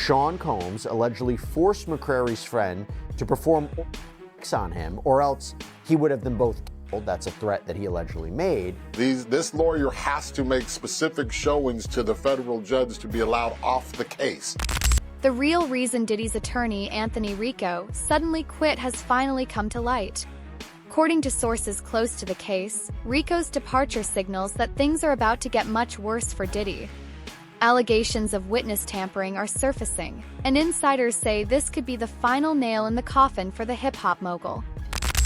Sean Combs allegedly forced McCrary's friend to perform on him, or else he would have them both killed. That's a threat that he allegedly made. This lawyer has to make specific showings to the federal judge to be allowed off the case. The real reason Diddy's attorney, Anthony Rico, suddenly quit has finally come to light. According to sources close to the case, Rico's departure signals that things are about to get much worse for Diddy. Allegations of witness tampering are surfacing, and insiders say this could be the final nail in the coffin for the hip-hop mogul.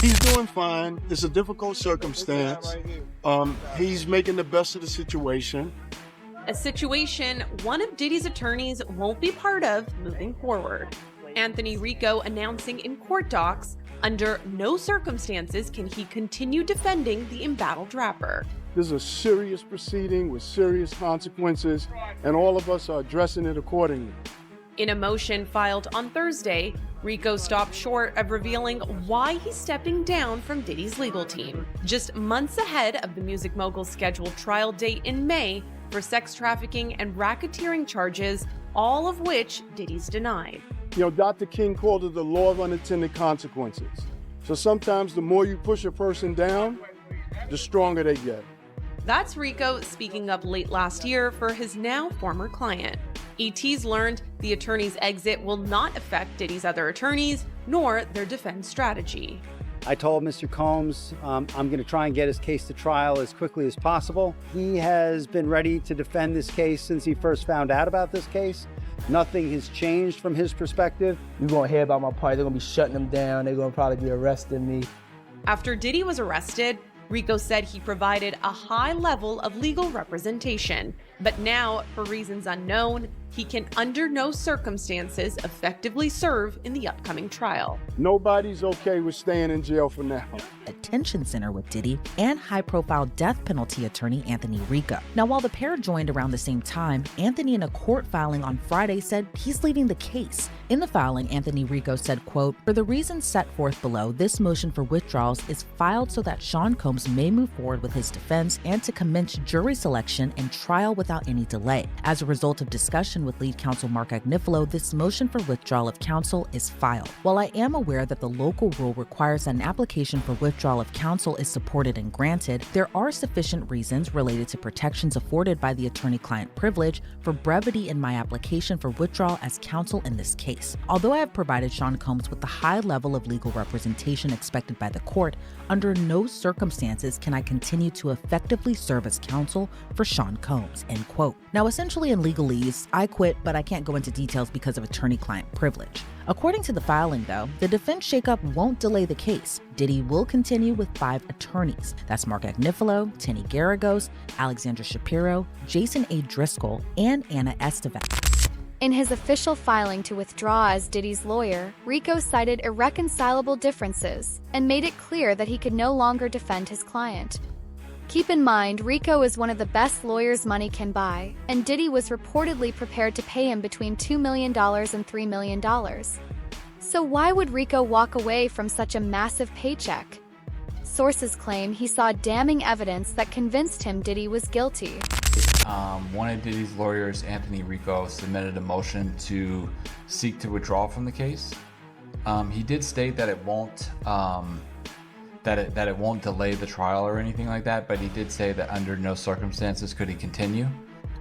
He's doing fine. It's a difficult circumstance. He's making the best of the situation. A situation one of Diddy's attorneys won't be part of moving forward. Anthony Rico announcing in court docs, under no circumstances can he continue defending the embattled rapper. This is a serious proceeding with serious consequences, and all of us are addressing it accordingly. In a motion filed on Thursday, Rico stopped short of revealing why he's stepping down from Diddy's legal team, just months ahead of the music mogul's scheduled trial date in May for sex trafficking and racketeering charges, all of which Diddy's denied. You know, Dr. King called it the law of unintended consequences. So sometimes the more you push a person down, the stronger they get. That's Rico speaking up late last year for his now former client. ET's learned the attorney's exit will not affect Diddy's other attorneys, nor their defense strategy. I told Mr. Combs I'm going to try and get his case to trial as quickly as possible. He has been ready to defend this case since he first found out about this case. Nothing has changed from his perspective. You're going to hear about my party. They're going to be shutting them down. They're going to probably be arresting me. After Diddy was arrested, Rico said he provided a high level of legal representation, but now, for reasons unknown, he can under no circumstances effectively serve in the upcoming trial. Nobody's okay with staying in jail for now. Detention center with Diddy and high-profile death penalty attorney Anthony Rico. Now, while the pair joined around the same time, Anthony in a court filing on Friday said he's leaving the case. In the filing, Anthony Rico said, quote, "For the reasons set forth below, this motion for withdrawals is filed so that Sean Combs may move forward with his defense and to commence jury selection and trial without any delay. As a result of discussion with lead counsel Mark Agnifilo, this motion for withdrawal of counsel is filed. While I am aware that the local rule requires that an application for withdrawal of counsel is supported and granted, there are sufficient reasons related to protections afforded by the attorney-client privilege for brevity in my application for withdrawal as counsel in this case. Although I have provided Sean Combs with the high level of legal representation expected by the court, under no circumstances can I continue to effectively serve as counsel for Sean Combs," end quote. Now, essentially in legalese, I quit, but I can't go into details because of attorney-client privilege. According to the filing, though, the defense shakeup won't delay the case. Diddy will continue with 5 attorneys. That's Mark Agnifilo, Tenny Garagos, Alexandra Shapiro, Jason A. Driscoll, and Anna Estevan. In his official filing to withdraw as Diddy's lawyer, Rico cited irreconcilable differences and made it clear that he could no longer defend his client. Keep in mind, Rico is one of the best lawyers money can buy, and Diddy was reportedly prepared to pay him between $2 million and $3 million. So why would Rico walk away from such a massive paycheck? Sources claim he saw damning evidence that convinced him Diddy was guilty. One of Diddy's lawyers, Anthony Rico, submitted a motion to seek to withdraw from the case. He did state that it won't that it won't delay the trial or anything like that, but he did say that under no circumstances could he continue.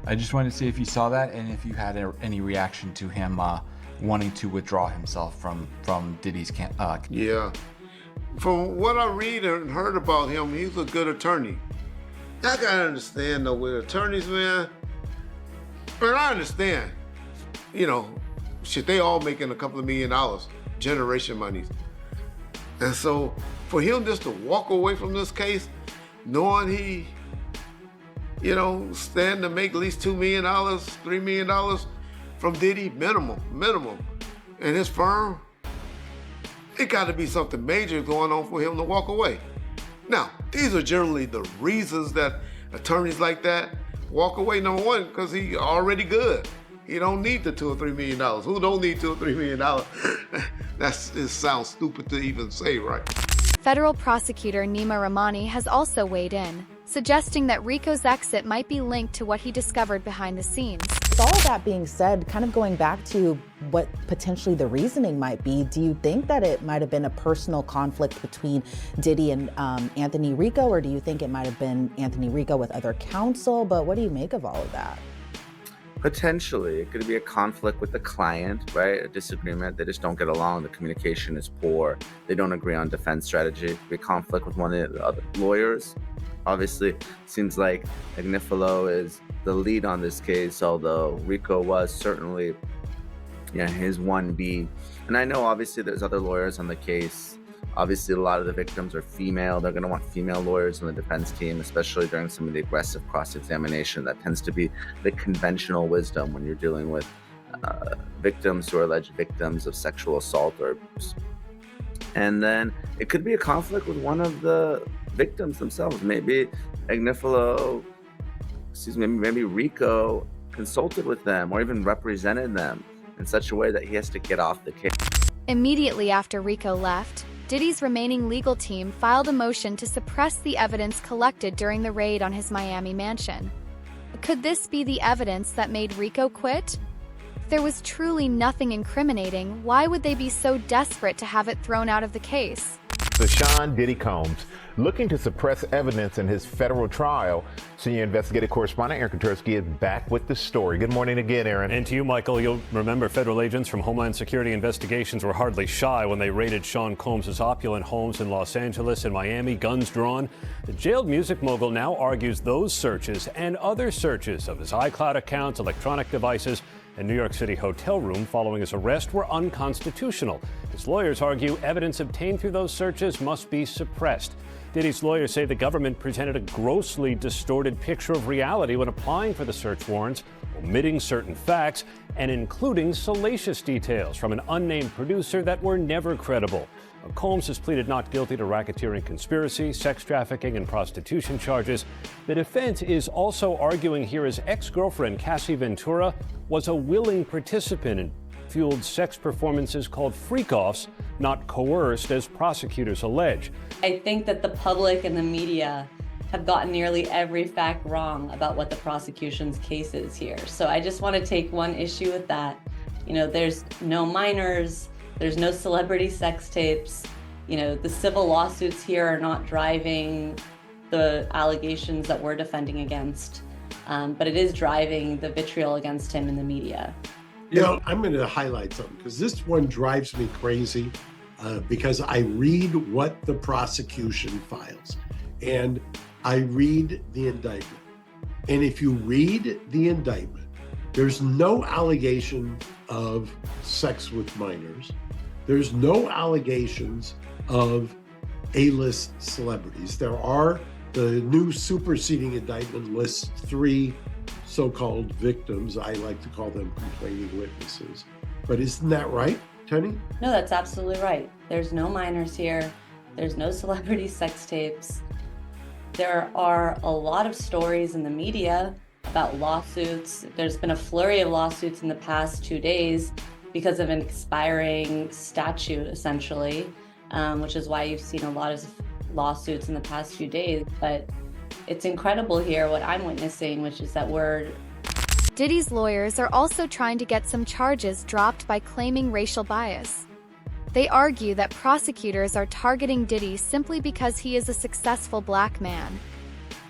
I just wanted to see if you saw that and if you had any reaction to him wanting to withdraw himself from Diddy's Yeah. From what I read and heard about him, he's a good attorney. I gotta understand though, with attorneys, man, but I understand, you know, shit, they all making a couple of $1 million, generation monies. And so for him just to walk away from this case, knowing he, you know, stand to make at least $2 million, $3 million from Diddy, minimum. And his firm, it gotta be something major going on for him to walk away. Now, these are generally the reasons that attorneys like that walk away. Number one, because he already good. He don't need the $2 or $3 million. Who don't need $2 or $3 million? It sounds stupid to even say, right? Federal prosecutor Nima Rahmani has also weighed in. suggesting that Rico's exit might be linked to what he discovered behind the scenes. With all of that being said, kind of going back to what potentially the reasoning might be, do you think that it might have been a personal conflict between Diddy and Anthony Rico, or do you think it might have been Anthony Rico with other counsel? But what do you make of all of that? Potentially, it could be a conflict with the client, right? A disagreement. They just don't get along. The communication is poor. They don't agree on defense strategy. It could be a conflict with one of the other lawyers. Obviously, seems like Agnifilo is the lead on this case, although Rico was certainly his 1B. And I know obviously there's other lawyers on the case. Obviously, a lot of the victims are female. They're going to want female lawyers on the defense team, especially during some of the aggressive cross-examination. That tends to be the conventional wisdom when you're dealing with victims who are alleged victims of sexual assault or abuse. And then it could be a conflict with one of the victims themselves. Maybe maybe Rico consulted with them or even represented them in such a way that he has to get off the case. Immediately after Rico left, Diddy's remaining legal team filed a motion to suppress the evidence collected during the raid on his Miami mansion. Could this be the evidence that made Rico quit? If there was truly nothing incriminating, why would they be so desperate to have it thrown out of the case? So Sean Diddy Combs, looking to suppress evidence in his federal trial. Senior investigative correspondent Aaron Katursky is back with the story. Good morning again, Aaron. And to you, Michael. You'll remember federal agents from Homeland Security Investigations were hardly shy when they raided Sean Combs' opulent homes in Los Angeles and Miami, guns drawn. The jailed music mogul now argues those searches and other searches of his iCloud accounts, electronic devices, and New York City hotel room following his arrest were unconstitutional. His lawyers argue evidence obtained through those searches must be suppressed. Diddy's lawyers say the government presented a grossly distorted picture of reality when applying for the search warrants, omitting certain facts and including salacious details from an unnamed producer that were never credible. Combs has pleaded not guilty to racketeering conspiracy, sex trafficking, and prostitution charges. The defense is also arguing here his ex-girlfriend, Cassie Ventura, was a willing participant in fueled sex performances called freak-offs, not coerced, as prosecutors allege. I think that the public and the media have gotten nearly every fact wrong about what the prosecution's case is here. So I just want to take one issue with that. There's no minors, there's no celebrity sex tapes. The civil lawsuits here are not driving the allegations that we're defending against, but it is driving the vitriol against him in the media. I'm going to highlight something because this one drives me crazy because I read what the prosecution files and I read the indictment. And if you read the indictment, there's no allegation of sex with minors. There's no allegations of A-list celebrities. There are, the new superseding indictment lists 3 so-called victims. I like to call them complaining witnesses. But isn't that right, Tenny? No, that's absolutely right. There's no minors here. There's no celebrity sex tapes. There are a lot of stories in the media about lawsuits. There's been a flurry of lawsuits in the past 2 days because of an expiring statute, essentially, which is why you've seen a lot of lawsuits in the past few days. But it's incredible here what I'm witnessing, which is that Diddy's lawyers are also trying to get some charges dropped by claiming racial bias. They argue that prosecutors are targeting Diddy simply because he is a successful black man.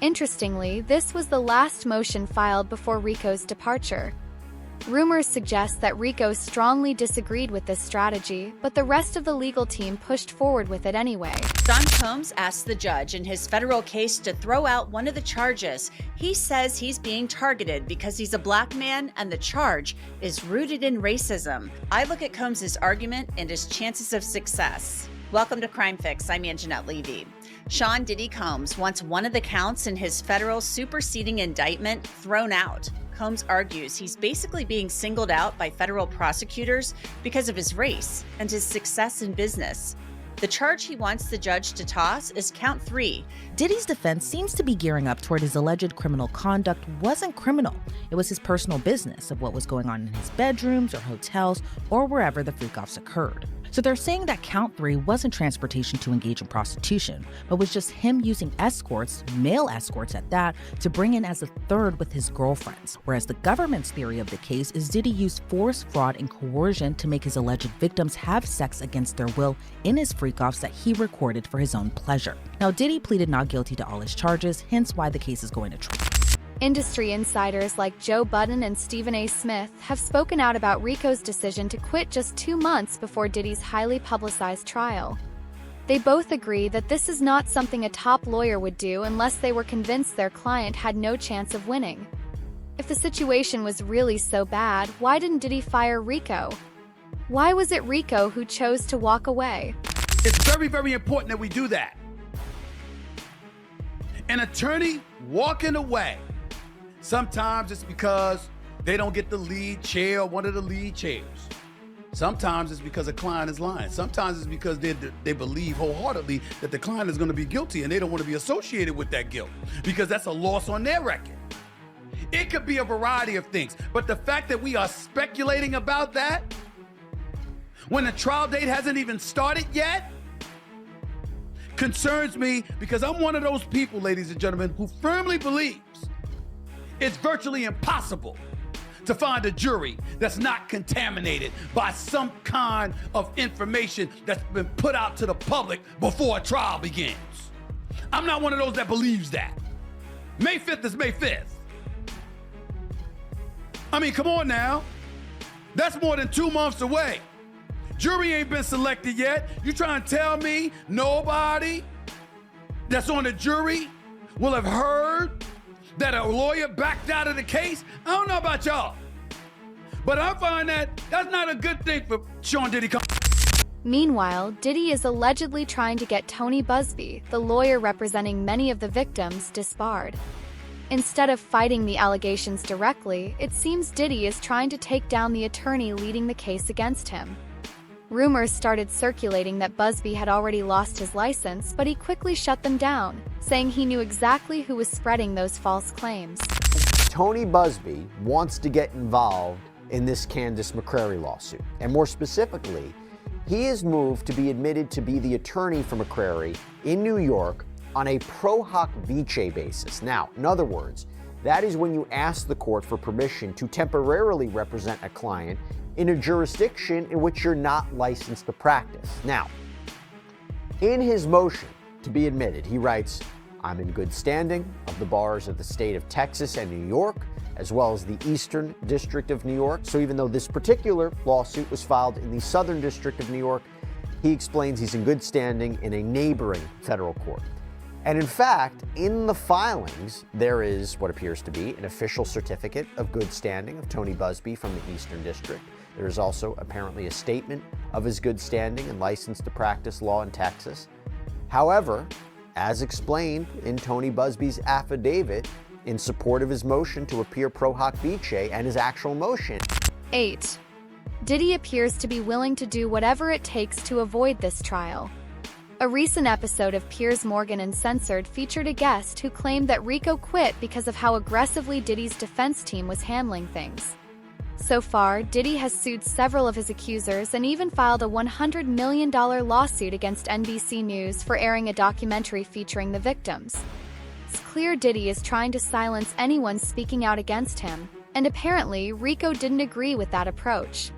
Interestingly, this was the last motion filed before Rico's departure. Rumors suggest that Rico strongly disagreed with this strategy, but the rest of the legal team pushed forward with it anyway. Sean Combs asked the judge in his federal case to throw out one of the charges. He says he's being targeted because he's a black man and the charge is rooted in racism. I look at Combs' argument and his chances of success. Welcome to Crime Fix. I'm Anjanette Levy. Sean Diddy Combs wants one of the counts in his federal superseding indictment thrown out. Combs argues he's basically being singled out by federal prosecutors because of his race and his success in business. The charge he wants the judge to toss is count 3. Diddy's defense seems to be gearing up toward his alleged criminal conduct wasn't criminal. It was his personal business of what was going on in his bedrooms or hotels or wherever the freak-offs occurred. So they're saying that count 3 wasn't transportation to engage in prostitution, but was just him using escorts, male escorts at that, to bring in as a third with his girlfriends. Whereas the government's theory of the case is Diddy used force, fraud, and coercion to make his alleged victims have sex against their will in his freak-offs that he recorded for his own pleasure. Now, Diddy pleaded not guilty to all his charges, hence why the case is going to trial. Industry insiders like Joe Budden and Stephen A. Smith have spoken out about Rico's decision to quit just 2 months before Diddy's highly publicized trial. They both agree that this is not something a top lawyer would do unless they were convinced their client had no chance of winning. If the situation was really so bad, why didn't Diddy fire Rico? Why was it Rico who chose to walk away? It's very, very important that we do that. An attorney walking away, sometimes it's because they don't get the lead chair or one of the lead chairs. Sometimes it's because a client is lying. Sometimes it's because they believe wholeheartedly that the client is going to be guilty and they don't want to be associated with that guilt because that's a loss on their record. It could be a variety of things, but the fact that we are speculating about that when the trial date hasn't even started yet concerns me, because I'm one of those people, ladies and gentlemen, who firmly believes it's virtually impossible to find a jury that's not contaminated by some kind of information that's been put out to the public before a trial begins. I'm not one of those that believes that. May 5th is May 5th. I mean, come on now. That's more than 2 months away. Jury ain't been selected yet. You trying to tell me nobody that's on the jury will have heard that a lawyer backed out of the case? I don't know about y'all, but I find that that's not a good thing for Sean Diddy. Meanwhile, Diddy is allegedly trying to get Tony Busby, the lawyer representing many of the victims, disbarred. Instead of fighting the allegations directly, it seems Diddy is trying to take down the attorney leading the case against him. Rumors started circulating that Busby had already lost his license, but he quickly shut them down, saying he knew exactly who was spreading those false claims. Tony Busby wants to get involved in this Candace McCrary lawsuit. And more specifically, he is moved to be admitted to be the attorney for McCrary in New York on a pro hoc vice basis. Now, in other words, that is when you ask the court for permission to temporarily represent a client in a jurisdiction in which you're not licensed to practice. Now, in his motion to be admitted, he writes, "I'm in good standing of the bars of the state of Texas and New York, as well as the Eastern District of New York." So even though this particular lawsuit was filed in the Southern District of New York, he explains he's in good standing in a neighboring federal court. And in fact, in the filings, there is what appears to be an official certificate of good standing of Tony Busby from the Eastern District. There is also apparently a statement of his good standing and license to practice law in Texas. However, as explained in Tony Busby's affidavit in support of his motion to appear pro hoc vice and his actual motion. 8. Diddy appears to be willing to do whatever it takes to avoid this trial. A recent episode of Piers Morgan Uncensored featured a guest who claimed that Rico quit because of how aggressively Diddy's defense team was handling things. So far, Diddy has sued several of his accusers and even filed a $100 million lawsuit against NBC News for airing a documentary featuring the victims. It's clear Diddy is trying to silence anyone speaking out against him, and apparently Rico didn't agree with that approach.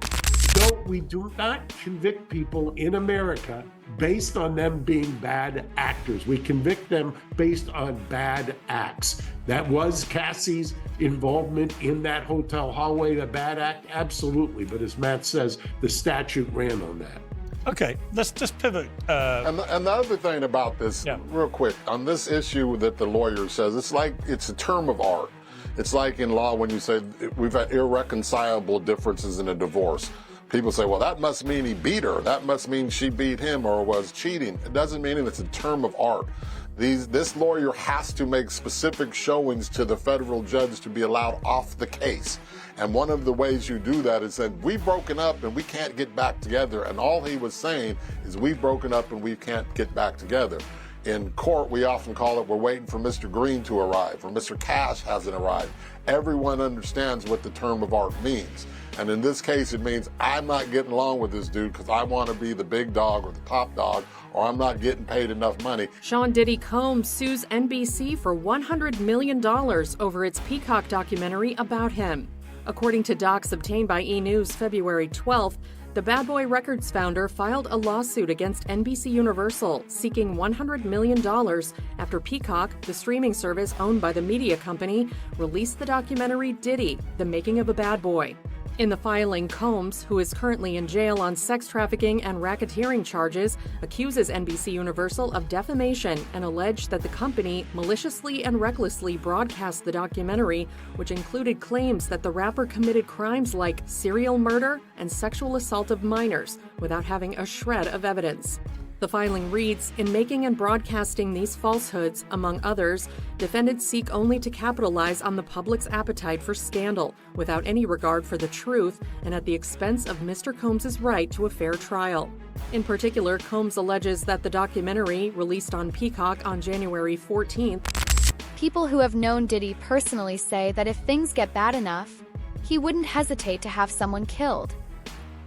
No, we do not convict people in America based on them being bad actors. We convict them based on bad acts. That was Cassie's involvement in that hotel hallway, a bad act? Absolutely. But as Matt says, the statute ran on that. Okay, let's just pivot. And the other thing about this, real quick, on this issue that the lawyer says, it's a term of art. It's like in law when you say we've had irreconcilable differences in a divorce. People say, well, that must mean he beat her. That must mean she beat him or was cheating. It doesn't mean it's a term of art. This lawyer has to make specific showings to the federal judge to be allowed off the case. And one of the ways you do that is that we've broken up and we can't get back together. And all he was saying is we've broken up and we can't get back together. In court, we often call it, we're waiting for Mr. Green to arrive, or Mr. Cash hasn't arrived. Everyone understands what the term of art means. And in this case, it means I'm not getting along with this dude because I want to be the big dog or the top dog, or I'm not getting paid enough money. Sean Diddy Combs sues NBC for $100 million over its Peacock documentary about him. According to docs obtained by E! News February 12th, the Bad Boy Records founder filed a lawsuit against NBC Universal seeking $100 million after Peacock, the streaming service owned by the media company, released the documentary Diddy, The Making of a Bad Boy. In the filing, Combs, who is currently in jail on sex trafficking and racketeering charges, accuses NBC Universal of defamation and alleged that the company maliciously and recklessly broadcast the documentary, which included claims that the rapper committed crimes like serial murder and sexual assault of minors without having a shred of evidence. The filing reads, in making and broadcasting these falsehoods, among others, defendants seek only to capitalize on the public's appetite for scandal without any regard for the truth and at the expense of Mr. Combs' right to a fair trial. In particular, Combs alleges that the documentary, released on Peacock on January 14th, people who have known Diddy personally say that if things get bad enough, he wouldn't hesitate to have someone killed.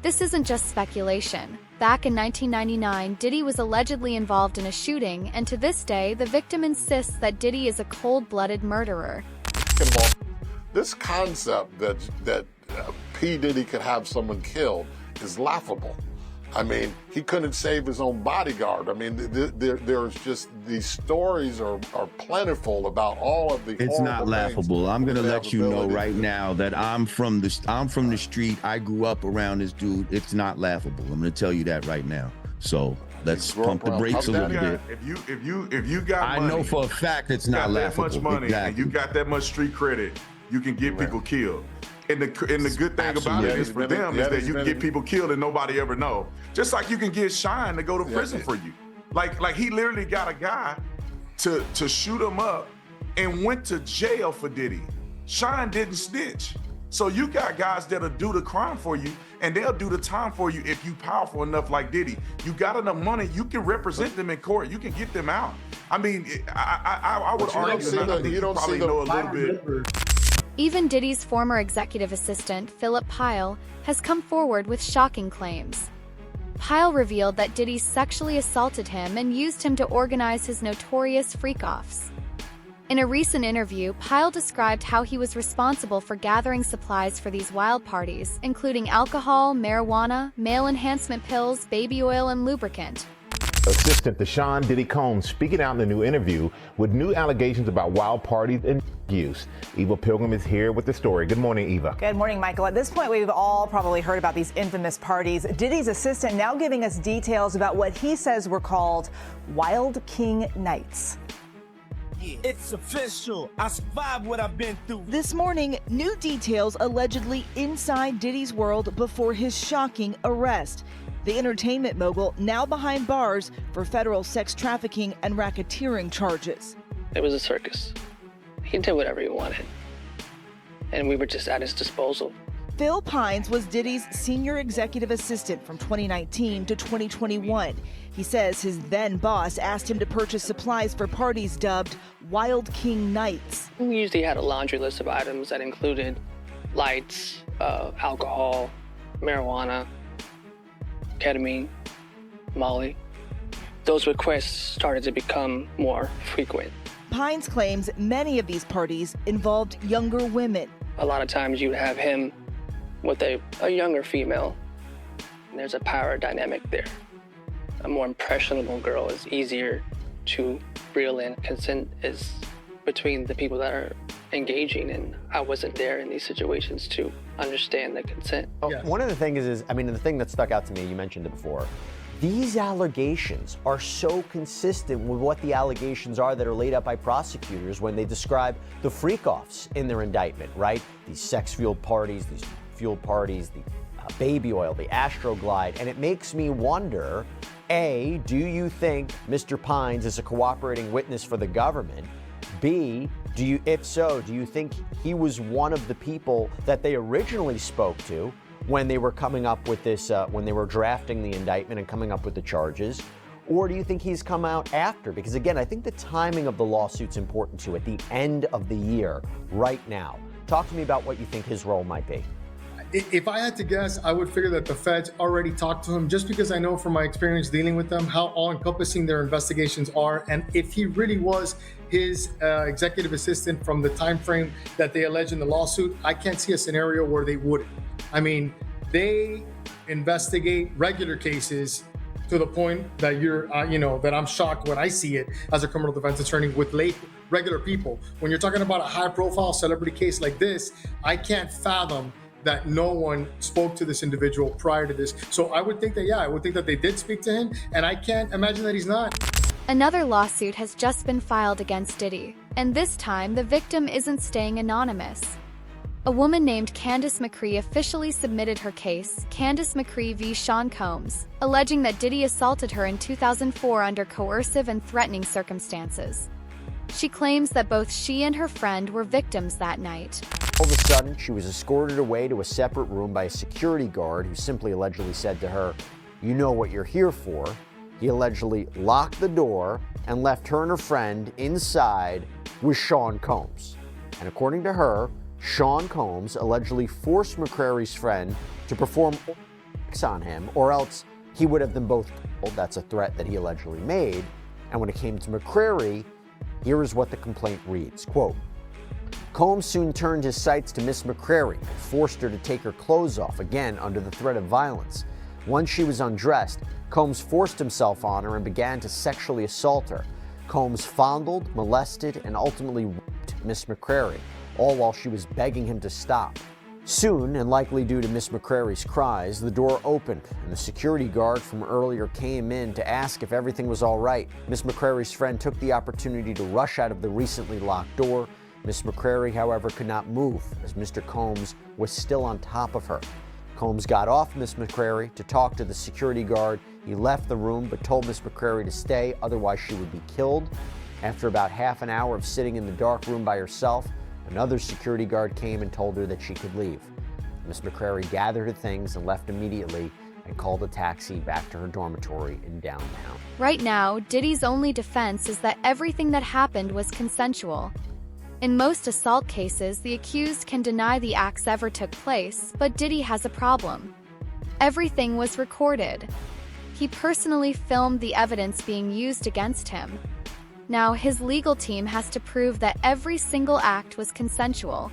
This isn't just speculation. Back in 1999, Diddy was allegedly involved in a shooting, and to this day, the victim insists that Diddy is a cold-blooded murderer. This concept that P. Diddy could have someone killed is laughable. I mean, he couldn't save his own bodyguard. I mean, there's just, these stories are plentiful about all of the. It's not laughable. I'm gonna let you know right now that I'm from the street. I grew up around this dude. It's not laughable. I'm gonna tell you that right now. So let's pump the brakes a little bit. If you got money, I know for a fact it's not laughable. That much money, exactly. And you got that much street credit, you can get people killed. And the good thing about it is for them is that you can get people killed and nobody ever know. Just like you can get Shine to go to prison for you. Like he literally got a guy to shoot him up and went to jail for Diddy. Shine didn't snitch. So you got guys that'll do the crime for you and they'll do the time for you if you powerful enough like Diddy. You got enough money, you can represent them in court, you can get them out. I mean, I would argue that I think you probably know a little bit. Even Diddy's former executive assistant, Philip Pyle, has come forward with shocking claims. Pyle revealed that Diddy sexually assaulted him and used him to organize his notorious freak-offs. In a recent interview, Pyle described how he was responsible for gathering supplies for these wild parties, including alcohol, marijuana, male enhancement pills, baby oil, and lubricant. Assistant to Sean Diddy Combs speaking out in the new interview with new allegations about wild parties and use. Eva Pilgrim is here with the story. Good morning, Eva. Good morning, Michael. At this point, we've all probably heard about these infamous parties. Diddy's assistant now giving us details about what he says were called Wild King Nights. It's official. I survived what I've been through. This morning, new details allegedly inside Diddy's world before his shocking arrest. The entertainment mogul now behind bars for federal sex trafficking and racketeering charges. It was a circus. He did whatever he wanted. And we were just at his disposal. Phil Pines was Diddy's senior executive assistant from 2019 to 2021. He says his then boss asked him to purchase supplies for parties dubbed Wild King Nights. We usually had a laundry list of items that included lights, alcohol, marijuana, ketamine, Molly. Those requests started to become more frequent. Pines claims many of these parties involved younger women. A lot of times you have him with a younger female, and there's a power dynamic there. A more impressionable girl is easier to reel in. Consent is between the people that are engaging, and I wasn't there in these situations to understand the consent. One of the things is, I mean, the thing that stuck out to me, you mentioned it before, these allegations are so consistent with what the allegations are that are laid out by prosecutors when they describe the freak-offs in their indictment, right? These sex-fueled parties, the baby oil, the Astroglide, and it makes me wonder, A, do you think Mr. Pines is a cooperating witness for the government? B, if so, do you think he was one of the people that they originally spoke to when they were coming up with this, when they were drafting the indictment and coming up with the charges? Or do you think he's come out after? Because again, I think the timing of the lawsuit's important too, at the end of the year, right now. Talk to me about what you think his role might be. If I had to guess, I would figure that the feds already talked to him, just because I know from my experience dealing with them how all-encompassing their investigations are. And if he really was his executive assistant from the time frame that they allege in the lawsuit, I can't see a scenario where they wouldn't. I mean, they investigate regular cases to the point that that I'm shocked when I see it as a criminal defense attorney with regular people. When you're talking about a high-profile celebrity case like this, I can't fathom that no one spoke to this individual prior to this. So I would think that they did speak to him, and I can't imagine that he's not. Another lawsuit has just been filed against Diddy, and this time the victim isn't staying anonymous. A woman named Candace McCree officially submitted her case, Candace McCree v. Sean Combs, alleging that Diddy assaulted her in 2004 under coercive and threatening circumstances. She claims that both she and her friend were victims that night. All of a sudden, she was escorted away to a separate room by a security guard who simply allegedly said to her, "You know what you're here for." He allegedly locked the door and left her and her friend inside with Sean Combs. And according to her, Sean Combs allegedly forced McCrary's friend to perform acts on him, or else he would have them both killed. That's a threat that he allegedly made. And when it came to McCrary, here is what the complaint reads, quote, "Combs soon turned his sights to Miss McCrary and forced her to take her clothes off, again under the threat of violence. Once she was undressed, Combs forced himself on her and began to sexually assault her. Combs fondled, molested, and ultimately raped Miss McCrary, all while she was begging him to stop. Soon, and likely due to Miss McCrary's cries, the door opened and the security guard from earlier came in to ask if everything was all right. Miss McCrary's friend took the opportunity to rush out of the recently locked door. Miss McCrary, however, could not move as Mr. Combs was still on top of her. Combs got off Miss McCrary to talk to the security guard. He left the room but told Miss McCrary to stay, otherwise she would be killed. After about half an hour of sitting in the dark room by herself, another security guard came and told her that she could leave. Miss McCrary gathered her things and left immediately and called a taxi back to her dormitory in downtown. Right now, Diddy's only defense is that everything that happened was consensual. In most assault cases, the accused can deny the acts ever took place, but Diddy has a problem. Everything was recorded. He personally filmed the evidence being used against him. Now, his legal team has to prove that every single act was consensual.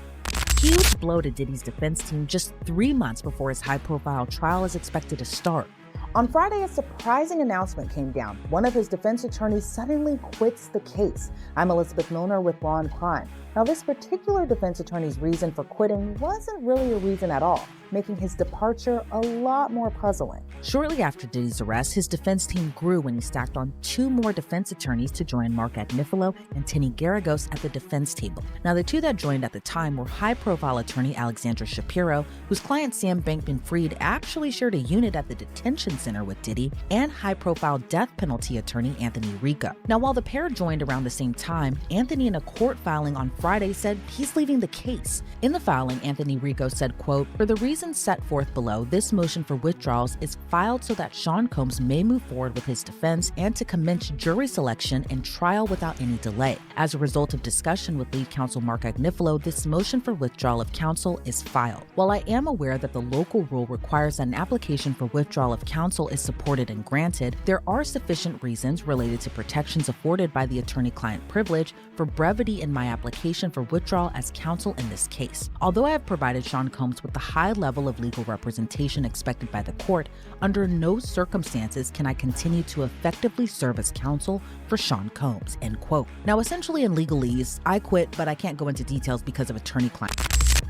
Huge blow to Diddy's defense team just 3 months before his high-profile trial is expected to start. On Friday, a surprising announcement came down. One of his defense attorneys suddenly quits the case. I'm Elizabeth Milner with Law and Crime. Now, this particular defense attorney's reason for quitting wasn't really a reason at all, making his departure a lot more puzzling. Shortly after Diddy's arrest, his defense team grew when he stacked on 2 more defense attorneys to join Mark Agnifilo and Tinny Garagos at the defense table. Now, the 2 that joined at the time were high-profile attorney Alexandra Shapiro, whose client Sam Bankman-Fried actually shared a unit at the detention center with Diddy, and high-profile death penalty attorney Anthony Rico. Now, while the pair joined around the same time, Anthony, in a court filing on Friday, said he's leaving the case. In the filing, Anthony Rico said, quote, "For the reasons set forth below, this motion for withdrawals is filed so that Sean Combs may move forward with his defense and to commence jury selection and trial without any delay. As a result of discussion with lead counsel Mark Agnifilo, this motion for withdrawal of counsel is filed. While I am aware that the local rule requires that an application for withdrawal of counsel is supported and granted, there are sufficient reasons related to protections afforded by the attorney-client privilege for brevity in my application for withdrawal as counsel in this case. Although I have provided Sean Combs with the high level of legal representation expected by the court, under no circumstances can I continue to effectively serve as counsel for Sean Combs," end quote. Now, essentially in legalese, I quit, but I can't go into details because of attorney-client.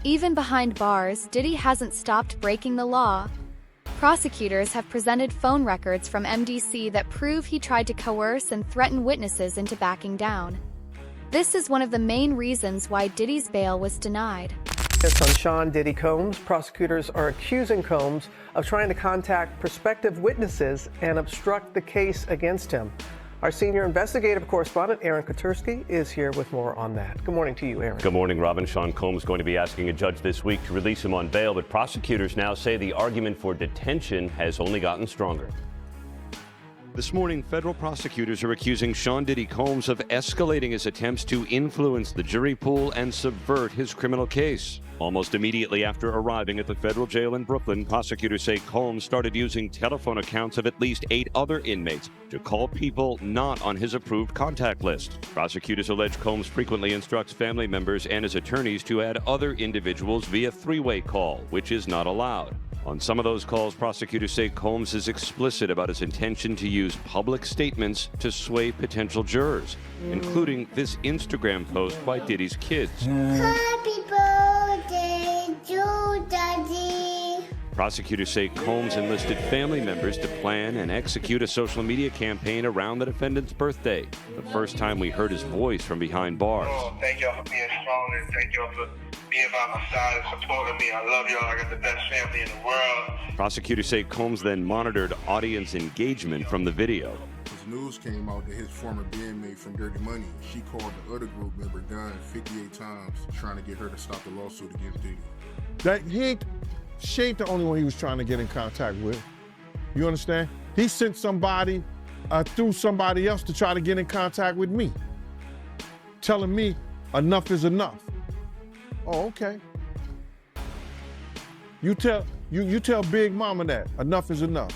Even behind bars, Diddy hasn't stopped breaking the law. Prosecutors have presented phone records from MDC that prove he tried to coerce and threaten witnesses into backing down. This is one of the main reasons why Diddy's bail was denied. On Sean Diddy Combs, prosecutors are accusing Combs of trying to contact prospective witnesses and obstruct the case against him. Our senior investigative correspondent, Aaron Kotursky, is here with more on that. Good morning to you, Aaron. Good morning, Robin. Sean Combs is going to be asking a judge this week to release him on bail, but prosecutors now say the argument for detention has only gotten stronger. This morning, federal prosecutors are accusing Sean Diddy Combs of escalating his attempts to influence the jury pool and subvert his criminal case. Almost immediately after arriving at the federal jail in Brooklyn, prosecutors say Combs started using telephone accounts of at least 8 other inmates to call people not on his approved contact list. Prosecutors allege Combs frequently instructs family members and his attorneys to add other individuals via three-way call, which is not allowed. On some of those calls, prosecutors say Combs is explicit about his intention to use public statements to sway potential jurors, including this Instagram post by Diddy's kids. Happy birthday to Daddy. Prosecutors say Combs enlisted family members to plan and execute a social media campaign around the defendant's birthday, the first time we heard his voice from behind bars. Oh, thank y'all for being strong and thank y'all for being by my side and supporting me. I love y'all. I got the best family in the world. Prosecutors say Combs then monitored audience engagement from the video. News came out that his former bandmate from Dirty Money, she called the other group member Gunn 58 times trying to get her to stop the lawsuit against Diddy. She ain't the only one he was trying to get in contact with. You understand? He sent somebody through somebody else to try to get in contact with me, telling me enough is enough. Oh, okay. You tell Big Mama that enough is enough.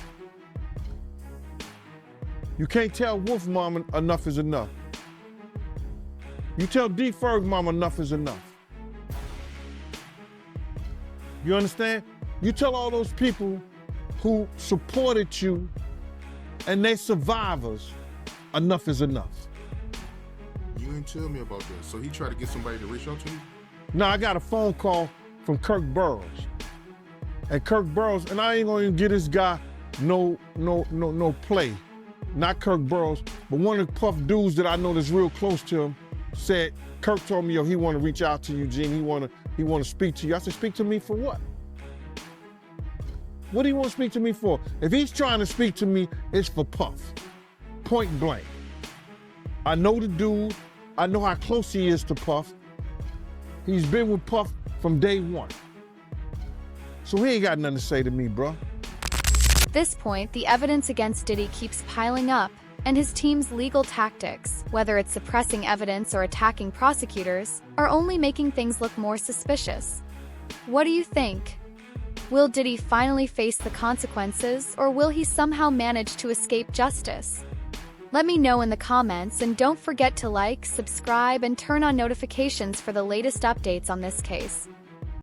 You can't tell Wolf Mama enough is enough. You tell D Ferg Mama enough is enough. You understand? You tell all those people who supported you and they survivors, enough is enough. You didn't tell me about that. So he tried to get somebody to reach out to you? No, I got a phone call from Kirk Burroughs. And Kirk Burroughs, and I ain't gonna even give this guy no play. Not Kirk Burroughs, but one of the Puff dudes that I know that's real close to him said, Kirk told me, yo, he want to reach out to you, Gene. He want to speak to you. I said, speak to me for what? What do you want to speak to me for? If he's trying to speak to me, it's for Puff. Point blank. I know the dude. I know how close he is to Puff. He's been with Puff from day one. So he ain't got nothing to say to me, bro. At this point, the evidence against Diddy keeps piling up, and his team's legal tactics, whether it's suppressing evidence or attacking prosecutors, are only making things look more suspicious. What do you think? Will Diddy finally face the consequences, or will he somehow manage to escape justice? Let me know in the comments, and don't forget to like, subscribe, and turn on notifications for the latest updates on this case.